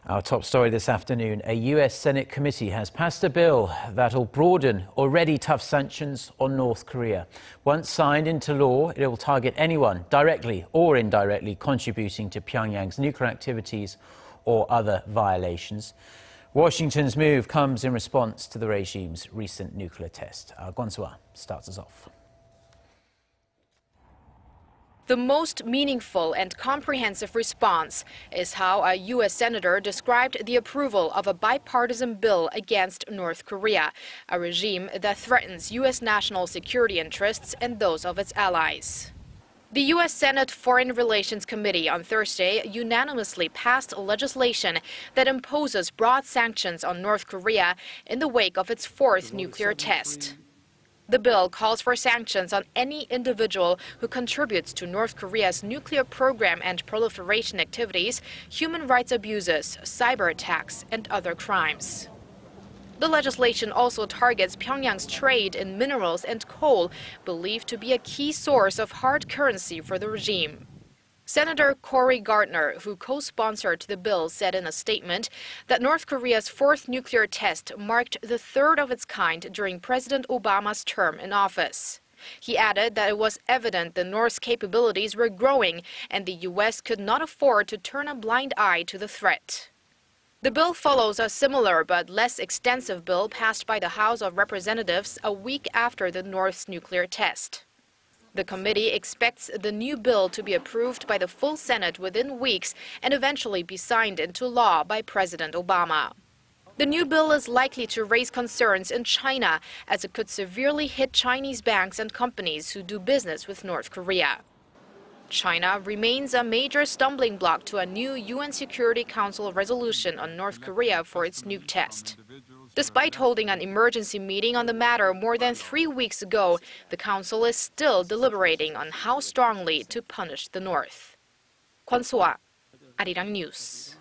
Our top story this afternoon, a US Senate committee has passed a bill that'll broaden already tough sanctions on North Korea. Once signed into law, it will target anyone directly or indirectly contributing to Pyongyang's nuclear activities or other violations. Washington's move comes in response to the regime's recent nuclear test. Kwon Soa starts us off. The most meaningful and comprehensive response is how a U.S. senator described the approval of a bipartisan bill against North Korea, a regime that threatens U.S. national security interests and those of its allies. The U.S. Senate Foreign Relations Committee on Thursday unanimously passed legislation that imposes broad sanctions on North Korea in the wake of its fourth nuclear test. The bill calls for sanctions on any individual who contributes to North Korea's nuclear program and proliferation activities, human rights abuses, cyber attacks, and other crimes. The legislation also targets Pyongyang's trade in minerals and coal, believed to be a key source of hard currency for the regime. Senator Cory Gardner, who co-sponsored the bill, said in a statement that North Korea's fourth nuclear test marked the third of its kind during President Obama's term in office. He added that it was evident the North's capabilities were growing and the U.S. could not afford to turn a blind eye to the threat. The bill follows a similar but less extensive bill passed by the House of Representatives a week after the North's nuclear test. The committee expects the new bill to be approved by the full Senate within weeks and eventually be signed into law by President Obama. The new bill is likely to raise concerns in China, as it could severely hit Chinese banks and companies who do business with North Korea. China remains a major stumbling block to a new UN Security Council resolution on North Korea for its nuke test. Despite holding an emergency meeting on the matter more than 3 weeks ago, the Council is still deliberating on how strongly to punish the North. Kwon Soa, Arirang News.